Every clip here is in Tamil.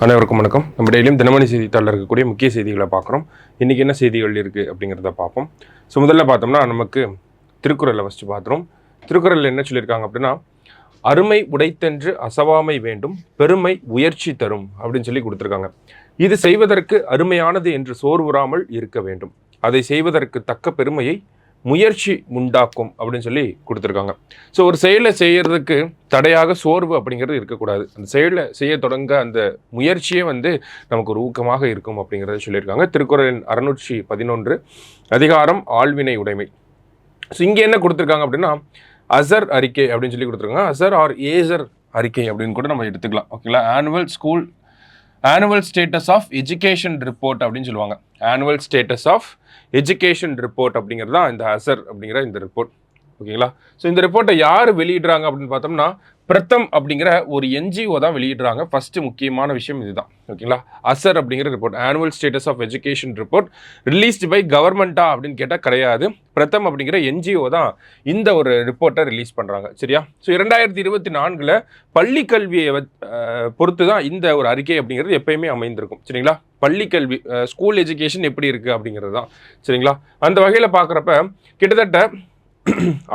அனைவருக்கும் வணக்கம். நம்ம டெய்லியும் தினமணி செய்தித்தாளில் இருக்கக்கூடிய முக்கிய செய்திகளை பார்க்குறோம். இன்றைக்கி என்ன செய்திகள் இருக்குது அப்படிங்கிறத பார்ப்போம். ஸோ முதல்ல பார்த்தோம்னா நமக்கு திருக்குறளை ஃபஸ்ட்டு பார்த்துரும். திருக்குறளில் என்ன சொல்லியிருக்காங்க அப்படின்னா, அருமை உடைத்தென்று அசவாமை வேண்டும், பெருமை உயர்ச்சி தரும் அப்படின்னு சொல்லி கொடுத்துருக்காங்க. இது செய்வதற்கு அருமையானது என்று சோர்வுறாமல் இருக்க வேண்டும், அதை செய்வதற்கு தக்க பெருமையை முயற்சி உண்டாக்கும் அப்படின்னு சொல்லி கொடுத்துருக்காங்க. ஸோ ஒரு செயலை செய்யறதுக்கு தடையாக சோர்வு அப்படிங்கிறது இருக்கக்கூடாது. அந்த செயலை செய்ய தொடங்க அந்த முயற்சியே நமக்கு ஒரு ஊக்கமாக இருக்கும் அப்படிங்கிறத சொல்லியிருக்காங்க. திருக்குறளின் 611 அதிகாரம் ஆள்வினை உடைமை. ஸோ இங்கே என்ன கொடுத்துருக்காங்க அப்படின்னா, அசர் அறிக்கை அப்படின்னு சொல்லி கொடுத்துருக்காங்க. அசர் ஆர் ஏசர் அறிக்கை அப்படின்னு கூட நம்ம எடுத்துக்கலாம். ஓகேங்களா. Annual status of education report அப்படின்னு சொல்லுவாங்க. Annual status of education report அப்படிங்கிறது தான் இந்த அசர் அப்படிங்கிற இந்த ரிப்போர்ட். ஓகேங்களா. ஸோ இந்த ரிப்போர்ட்டை யார் வெளியிடுறாங்க அப்படின்னு பார்த்தோம்னா, பிரதம் அப்படிங்கிற ஒரு என்ஜிஓ தான் வெளியிடுறாங்க. ஃபஸ்ட்டு முக்கியமான விஷயம் இதுதான். ஓகேங்களா. அசர் அப்படிங்கிற report, annual status of education report, released by கவர்மெண்ட்டா அப்படின்னு கேட்டால் கிடையாது. பிரதம் அப்படிங்கிற என்ஜிஓ தான் இந்த ஒரு ரிப்போர்ட்டை ரிலீஸ் பண்ணுறாங்க. சரியா. ஸோ 2024 பள்ளி கல்வியை பொறுத்து தான் இந்த ஒரு அறிக்கை அப்படிங்கிறது எப்பயுமே அமைந்திருக்கும். சரிங்களா. பள்ளி கல்வி, ஸ்கூல் எஜுகேஷன் எப்படி இருக்குது அப்படிங்கிறது தான். சரிங்களா. அந்த வகையில் பார்க்குறப்ப கிட்டத்தட்ட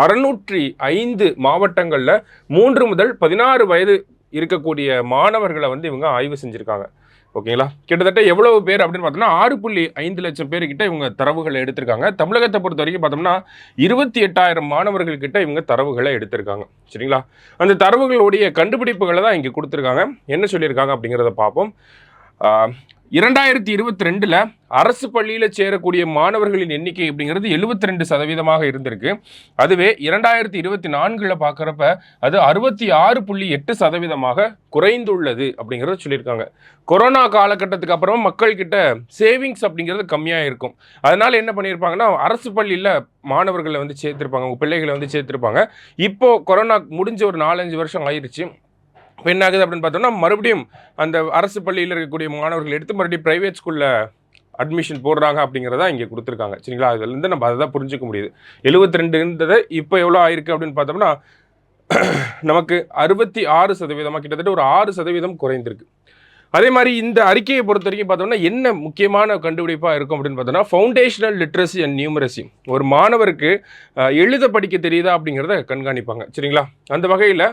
605 மாவட்டங்களில் 3 முதல் 16 வயது இருக்கக்கூடிய மாணவர்களை இவங்க ஆய்வு செஞ்சுருக்காங்க. ஓகேங்களா. கிட்டத்தட்ட எவ்வளவு பேர் அப்படின்னு பார்த்தோம்னா 6.5 லட்சம் பேர்கிட்ட இவங்க தரவுகளை எடுத்திருக்காங்க. தமிழகத்தை பொறுத்த வரைக்கும் பார்த்தோம்னா 28,000 மாணவர்கள் கிட்ட இவங்க தரவுகளை எடுத்திருக்காங்க. சரிங்களா. அந்த தரவுகளுடைய கண்டுபிடிப்புகளை தான் இங்கே கொடுத்துருக்காங்க. என்ன சொல்லியிருக்காங்க அப்படிங்கிறத பார்ப்போம். 2022 அரசு பள்ளியில் சேரக்கூடிய மாணவர்களின் எண்ணிக்கை அப்படிங்கிறது 72% இருந்திருக்கு. அதுவே 2024 பார்க்குறப்ப அது 66.8% குறைந்துள்ளது அப்படிங்கிறத சொல்லியிருக்காங்க. கொரோனா காலகட்டத்துக்கு அப்புறம் மக்கள்கிட்ட சேவிங்ஸ் அப்படிங்கிறது கம்மியாக இருக்கும். அதனால் என்ன பண்ணியிருப்பாங்கன்னா, அரசு பள்ளியில் மாணவர்களை சேர்த்துருப்பாங்க, உங்கள் பிள்ளைகளை சேர்த்துருப்பாங்க. இப்போது கொரோனா முடிஞ்ச ஒரு 4-5 வருஷம் ஆயிடுச்சு. இப்போ என்ன ஆகுது அப்படின்னு பார்த்தோம்னா, மறுபடியும் அந்த அரசு பள்ளியில் இருக்கக்கூடிய மாணவர்கள் எடுத்து மறுபடியும் ப்ரைவேட் ஸ்கூலில் அட்மிஷன் போடுறாங்க அப்படிங்கிறதா இங்கே கொடுத்துருக்காங்க. சரிங்களா. அதுலேருந்து நம்ம அதை தான் புரிஞ்சிக்க முடியுது. 72 இருந்தது, இப்போ எவ்வளோ ஆயிருக்கு அப்படின்னு பார்த்தோம்னா நமக்கு 66%, கிட்டத்தட்ட ஒரு 6% குறைந்திருக்கு. அதே மாதிரி இந்த அறிக்கையை பொறுத்த வரைக்கும் பார்த்தோம்னா என்ன முக்கியமான கண்டுபிடிப்பாக இருக்கும் அப்படின்னு பார்த்தோம்னா, ஃபவுண்டேஷனல் லிட்ரஸி அண்ட் நியூமரசி. ஒரு மாணவருக்கு எழுத படிக்க தெரியுதா அப்படிங்கிறத கண்காணிப்பாங்க. சரிங்களா. அந்த வகையில்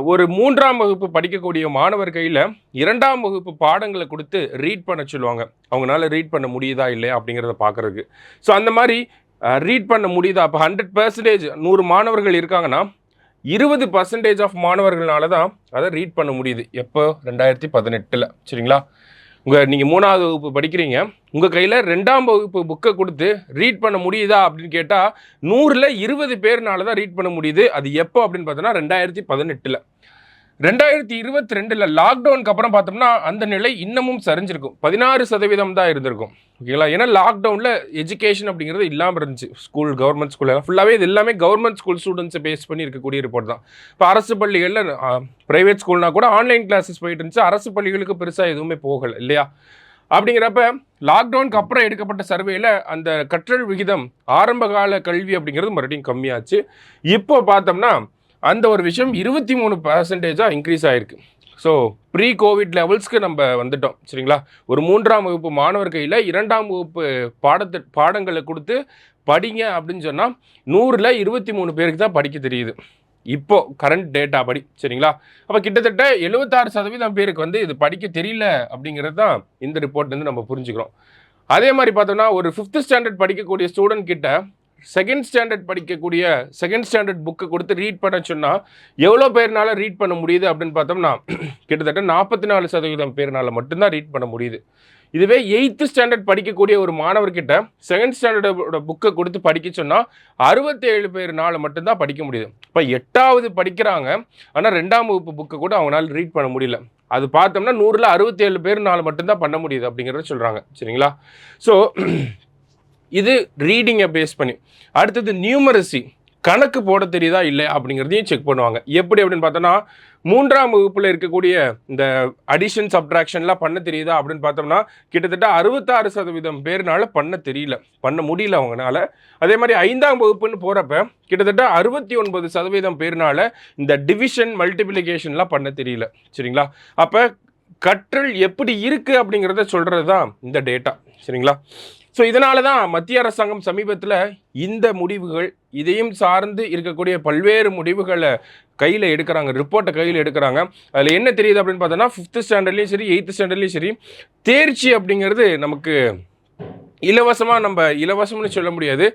ஒரு 3ஆம் வகுப்பு படிக்கக்கூடிய மாணவர் கையில் 2ஆம் வகுப்பு பாடங்களை கொடுத்து ரீட் பண்ண சொல்லுவாங்க. அவங்களால ரீட் பண்ண முடியுதா இல்லையா அப்படிங்கிறத பார்க்குறதுக்கு. ஸோ அந்த மாதிரி ரீட் பண்ண முடியுதா, அப்போ 100% 100 மாணவர்கள் இருக்காங்கன்னா 20% ஆஃப் மாணவர்களால தான் அதை ரீட் பண்ண முடியுது. எப்போ? 2018. சரிங்களா. நீங்கள் 3ஆவது வகுப்பு படிக்கிறீங்க, உங்கள் கையில் 2ஆம் வகுப்பு புக்கை கொடுத்து ரீட் பண்ண முடியுதா அப்படின்னு கேட்டால் 100ல் 20 பேர்னால தான் ரீட் பண்ண முடியுது. அது எப்போ அப்படின்னு பார்த்தோன்னா 2018. 2022 லாக்டவுனுக்கு அப்புறம் பார்த்தோம்னா அந்த நிலை இன்னமும் சரிஞ்சிருக்கும். 16% தான் இருந்திருக்கும். ஓகேங்களா. ஏன்னா லாக்டவுனில் எஜுகேஷன் அப்படிங்கிறது இல்லாமல் இருந்துச்சு. கவர்மெண்ட் ஸ்கூலில் ஃபுல்லாகவே இது எல்லாமே கவர்மெண்ட் ஸ்கூல் ஸ்டூடெண்ட்ஸை பேஸ் பண்ணி இருக்கக்கூடிய ரிப்போர்ட் தான். இப்போ அரசு பள்ளிகளில் ப்ரைவேட் ஸ்கூல்னா கூட ஆன்லைன் கிளாஸஸ் போயிட்டு இருந்துச்சு. அரசு பள்ளிகளுக்கு பெருசாக எதுவுமே போகலை இல்லையா. அப்படிங்கிறப்ப லாக்டவுனுக்கு அப்புறம் எடுக்கப்பட்ட சர்வேயில் அந்த கற்றல் விகிதம் ஆரம்பகால கல்வி அப்படிங்கிறது மறுபடியும் கம்மியாச்சு. இப்போ பார்த்தோம்னா அந்த ஒரு விஷயம் 23% இன்க்ரீஸ் ஆகிருக்கு. ஸோ ப்ரீ கோவிட் லெவல்ஸ்க்கு நம்ம வந்துட்டோம். சரிங்களா. ஒரு 3ஆம் வகுப்பு மாணவர் கையில் 2ஆம் வகுப்பு பாடங்களை கொடுத்து படிங்க அப்படின்னு சொன்னால் 100ல் 23 பேருக்கு தான் படிக்க தெரியுது இப்போது கரண்ட் டேட்டா படி. சரிங்களா. அப்போ கிட்டத்தட்ட 76% பேருக்கு இது படிக்க தெரியல அப்படிங்கிறது தான் இந்த ரிப்போர்ட்லேருந்து நம்ம புரிஞ்சுக்கிறோம். அதே மாதிரி பார்த்தோம்னா ஒரு 5th ஸ்டாண்டர்ட் படிக்கக்கூடிய ஸ்டூடெண்ட் கிட்ட செகண்ட் ஸ்டாண்டர்ட் புக்கை கொடுத்து ரீட் பண்ண சொன்னால் எவ்வளோ பேர்னால ரீட் பண்ண முடியுது அப்படின்னு பார்த்தோம்னா கிட்டத்தட்ட 44% பேர்னால மட்டும்தான் ரீட் பண்ண முடியுது. இதுவே 8th ஸ்டாண்டர்ட் படிக்கக்கூடிய ஒரு மாணவர்கிட்ட செகண்ட் ஸ்டாண்டர்டோட புக்கை கொடுத்து படிக்க சொன்னால் 67 பேர்னால மட்டும்தான் படிக்க முடியுது. இப்போ 8வது படிக்கிறாங்க, ஆனால் 2ஆம் வகுப்பு புக்கை கூட அவங்களால ரீட் பண்ண முடியல. அது பார்த்தோம்னா 100ல் 67 பேர்னால மட்டும்தான் பண்ண முடியுது அப்படிங்கிறத சொல்கிறாங்க. சரிங்களா. ஸோ இது ரீடிங்கை பேஸ் பண்ணி. அடுத்தது நியூமரசி, கணக்கு போட தெரியுதா இல்லை அப்படிங்கிறதையும் செக் பண்ணுவாங்க. எப்படி அப்படின்னு பார்த்தோன்னா 3ஆம் வகுப்பில் இருக்கக்கூடிய இந்த அடிஷன் சப்ட்ராக்ஷன்லாம் பண்ண தெரியுதா அப்படின்னு பார்த்தோம்னா கிட்டத்தட்ட 66% பேர்னால பண்ண முடியல அவங்களால. அதே மாதிரி 5ஆம் வகுப்புன்னு போகிறப்ப கிட்டத்தட்ட 69% பேர்னால இந்த டிவிஷன் மல்டிப்ளிகேஷன்லாம் பண்ண தெரியல. சரிங்களா. அப்போ கற்றல் எப்படி இருக்குது அப்படிங்கிறத சொல்கிறது தான் இந்த டேட்டா. சரிங்களா? ஸோ இதனால தான் மத்திய அரசாங்கம் சமீபத்தில் இந்த முடிவுகள், இதையும் சார்ந்து இருக்கக்கூடிய பல்வேறு முடிவுகளை கையில் எடுக்கிறாங்க, ரிப்போர்ட்டை கையில் எடுக்கிறாங்க. அதில் என்ன தெரியுது அப்படின்னு பார்த்தோன்னா 5th ஸ்டாண்டர்ட்லேயும் சரி 8th ஸ்டாண்டர்ட்லேயும் சரி தேர்ச்சி அப்படிங்கிறது நமக்கு இலவசம்னு சொல்ல முடியாது,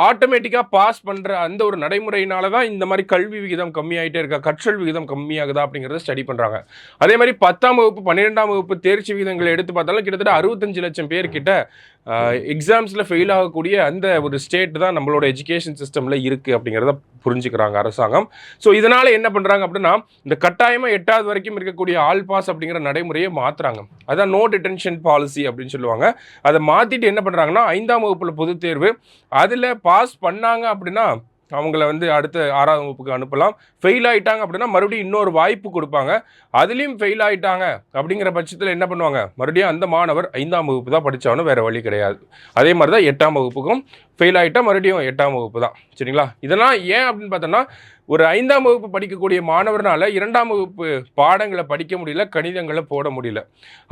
ஆட்டோமேட்டிக்காக பாஸ் பண்ணுற அந்த ஒரு நடைமுறையினால தான் இந்த மாதிரி கல்வி விகிதம் கம்மியாகிட்டே இருக்கா, கற்றல் விகிதம் கம்மியாகுதா அப்படிங்கிறத ஸ்டடி பண்ணுறாங்க. அதே மாதிரி 10ஆம் வகுப்பு 12ஆம் வகுப்பு தேர்ச்சி விகிதங்களை எடுத்து பார்த்தாலும் கிட்டத்தட்ட 65 லட்சம் பேர்கிட்ட எக்ஸாம்ஸில் ஃபெயில் ஆகக்கூடிய அந்த ஒரு ஸ்டேட் தான் நம்மளோட எஜுகேஷன் சிஸ்டமில் இருக்குது அப்படிங்கிறத புரிஞ்சுக்கிறாங்க அரசாங்கம். ஸோ இதனால் என்ன பண்ணுறாங்க அப்படின்னா, இந்த கட்டாயமாக 8வது வரைக்கும் இருக்கக்கூடிய ஆல் பாஸ் அப்படிங்கிற நடைமுறையை மாற்றுறாங்க. அதான் நோ டிடென்ஷன் பாலிசி அப்படின்னு சொல்லுவாங்க. அதை மாற்றிட்டு என்ன பண்ணுறாங்கன்னா, 5ஆம் வகுப்பில் பொதுத் தேர்வு அதில் பாஸ் பண்ணாங்க அப்படின்னா அவங்கள வந்து அடுத்த 6ஆம் வகுப்புக்கு அனுப்பலாம். ஃபெயில் ஆகிட்டாங்க அப்படின்னா மறுபடியும் இன்னொரு வாய்ப்பு கொடுப்பாங்க. அதுலேயும் ஃபெயில் ஆகிட்டாங்க அப்படிங்கிற பட்சத்தில் என்ன பண்ணுவாங்க, மறுபடியும் அந்த மாணவர் 5ஆம் வகுப்பு தான் படித்தாலும் வேறு வழி கிடையாது. அதே மாதிரி தான் 8ஆம் வகுப்புக்கும் ஃபெயில் ஆகிட்டா மறுபடியும் 8ஆம் வகுப்பு தான். சரிங்களா? இதெல்லாம் ஏன் அப்படின்னு பார்த்தோன்னா, ஒரு 5ஆம் வகுப்பு படிக்கக்கூடிய மாணவர்னால 2ஆம் வகுப்பு பாடங்களை படிக்க முடியல, கணிதங்களை போட முடியல.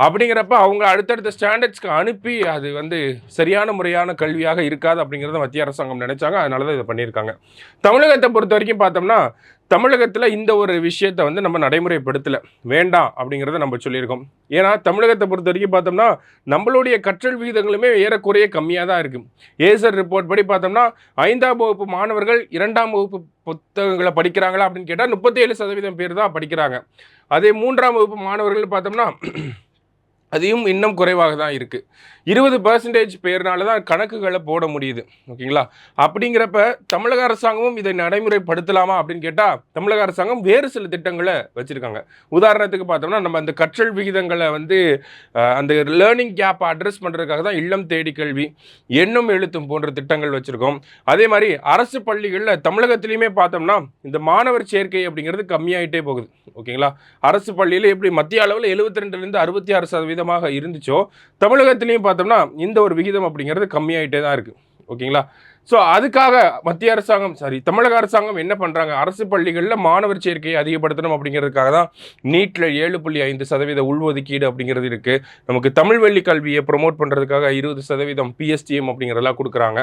அப்படிங்கிறப்ப அவங்க அடுத்தடுத்த ஸ்டாண்டர்ட்ஸ்க்கு அனுப்பி அது வந்து சரியான முறையான கல்வியாக இருக்காது அப்படிங்கிறத மத்திய அரசாங்கம் நினைச்சாங்க. அதனால தான் இதை பண்ணியிருக்காங்க. தமிழகத்தை பொறுத்த வரைக்கும் பார்த்தோம்னா, தமிழகத்தில் இந்த ஒரு விஷயத்தை வந்து நம்ம நடைமுறைப்படுத்தலை, வேண்டாம் அப்படிங்கிறத நம்ம சொல்லியிருக்கோம். ஏன்னா தமிழகத்தை பொறுத்த வரைக்கும் பார்த்தோம்னா நம்மளுடைய கற்றல் விகிதங்களுமே ஏறக்குறைய கம்மியாக தான் இருக்குது. ஏசர் ரிப்போர்ட் படி பார்த்தோம்னா 5ஆம் வகுப்பு மாணவர்கள் 2ஆம் வகுப்பு புத்தகங்களை படிக்கிறாங்களா அப்படின்னு கேட்டால் 37% பேர் தான் படிக்கிறாங்க. அதே 3ஆம் வகுப்பு மாணவர்கள் பார்த்தோம்னா அதையும் இன்னும் குறைவாக தான் இருக்குது. 20% பேர்னால தான் கணக்குகளை போட முடியுது. ஓகேங்களா? அப்படிங்கிறப்ப தமிழக அரசாங்கமும் இதை நடைமுறைப்படுத்தலாமா அப்படின்னு கேட்டால் தமிழக அரசாங்கம் வேறு சில திட்டங்களை வச்சுருக்காங்க. உதாரணத்துக்கு பார்த்தோம்னா, நம்ம அந்த கற்றல் விகிதங்களை வந்து அந்த லேர்னிங் கேப்பை அட்ரஸ் பண்ணுறதுக்காக தான் இல்லம் தேடி கல்வி, எண்ணும் எழுத்தும் போன்ற திட்டங்கள் வச்சுருக்கோம். அதே மாதிரி அரசு பள்ளிகளில் தமிழகத்திலையுமே பார்த்தோம்னா இந்த மாணவர் சேர்க்கை அப்படிங்கிறது கம்மியாகிட்டே போகுது. ஓகேங்களா? அரசு பள்ளியில் எப்படி மத்திய அளவில் 72லேருந்து 66% இருந்துச்சோ, தமிழகத்திலையும் பார்த்தோம்னா இந்த ஒரு விகிதம் அப்படிங்கிறது கம்மியாகிட்டே தான் இருக்குது. ஓகேங்களா? ஸோ அதுக்காக மத்திய அரசாங்கம் தமிழக அரசாங்கம் என்ன பண்ணுறாங்க, அரசு பள்ளிகளில் மாணவர் சேர்க்கையை அதிகப்படுத்தணும் அப்படிங்கிறதுக்காக தான் நீட்டில் 7.5% உள்ஒதுக்கீடு அப்படிங்கிறது இருக்குது. நமக்கு தமிழ் வழி கல்வியை ப்ரொமோட் பண்ணுறதுக்காக 20% PSTM அப்படிங்கிறதெல்லாம் கொடுக்குறாங்க.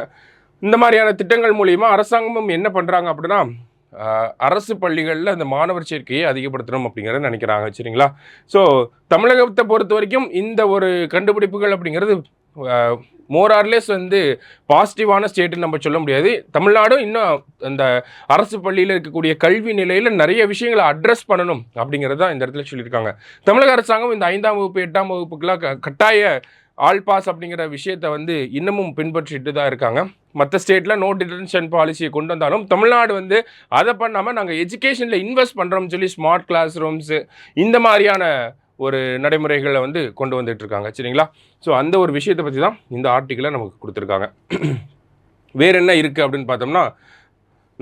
இந்த மாதிரியான திட்டங்கள் மூலிமா அரசாங்கமும் என்ன பண்ணுறாங்க அப்படின்னா, அரசு பள்ளிகளில் அந்த மாணவர் சேர்க்கையை அதிகப்படுத்தணும் அப்படிங்கிறத நினைக்கிறாங்க. சரிங்களா? ஸோ தமிழகத்தை பொறுத்த வரைக்கும் இந்த ஒரு கண்டுபிடிப்புகள் அப்படிங்கிறது மோரார்லெஸ் வந்து பாசிட்டிவான ஸ்டேட்டுன்னு நம்ம சொல்ல முடியாது. தமிழ்நாடும் இன்னும் அந்த அரசு பள்ளியில் இருக்கக்கூடிய கல்வி நிலையில் நிறைய விஷயங்களை அட்ரஸ் பண்ணணும் அப்படிங்கிறது தான் இந்த இடத்துல சொல்லியிருக்காங்க. தமிழக அரசாங்கம் இந்த 5ஆம் வகுப்பு 8ஆம் வகுப்புக்கெல்லாம் கட்டாய ஆல் பாஸ் அப்படிங்கிற விஷயத்தை வந்து இன்னமும் பின்பற்றிட்டு தான் இருக்காங்க. மற்ற ஸ்டேட்டில் நோ டிடென்ஷன் பாலிசியை கொண்டு வந்தாலும் தமிழ்நாடு வந்து அதை பண்ணாமல் நாங்கள் எஜுகேஷனில் இன்வெஸ்ட் பண்ணுறோம்னு சொல்லி ஸ்மார்ட் கிளாஸ் ரூம்ஸு இந்த மாதிரியான ஒரு நடைமுறைகளை வந்து கொண்டு வந்துட்டு இருக்காங்க. சரிங்களா? ஸோ அந்த ஒரு விஷயத்தை பற்றி தான் இந்த ஆர்டிக்கிளை நமக்கு கொடுத்துருக்காங்க. வேறு என்ன இருக்குது அப்படின்னு பார்த்தோம்னா,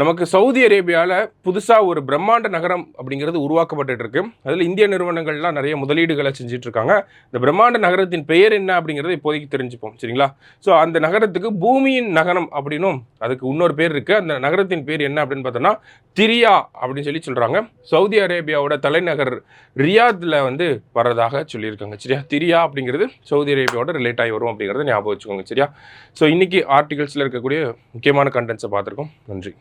நமக்கு சவுதி அரேபியாவில் புதுசாக ஒரு பிரம்மாண்ட நகரம் அப்படிங்கிறது உருவாக்கப்பட்டு இருக்கு. அதில் இந்திய நிறுவனங்கள்லாம் நிறைய முதலீடுகளை செஞ்சிட்ருக்காங்க. இந்த பிரம்மாண்ட நகரத்தின் பெயர் என்ன அப்படிங்கிறத இப்போதைக்கு தெரிஞ்சுப்போம். சரிங்களா? ஸோ அந்த நகரத்துக்கு பூமியின் நகரம் அப்படின்னும் அதுக்கு இன்னொரு பேர் இருக்குது. அந்த நகரத்தின் பேர் என்ன அப்படின்னு பார்த்தோன்னா திரியா அப்படின்னு சொல்கிறாங்க. சவுதி அரேபியாவோட தலைநகர் ரியாத்தில் வந்து வரதாக சொல்லியிருக்காங்க. சரியா? திரியா அப்படிங்கிறது சவுதி அரேபியாவோட ரிலேட் ஆகி வரும் அப்படிங்கிறத ஞாபகம் வச்சுக்கோங்க. சரியா? ஸோ இன்றைக்கி ஆர்டிகல்ஸில் இருக்கக்கூடிய முக்கியமான கண்டென்ட்ஸை பார்த்துருக்கோம். நன்றி.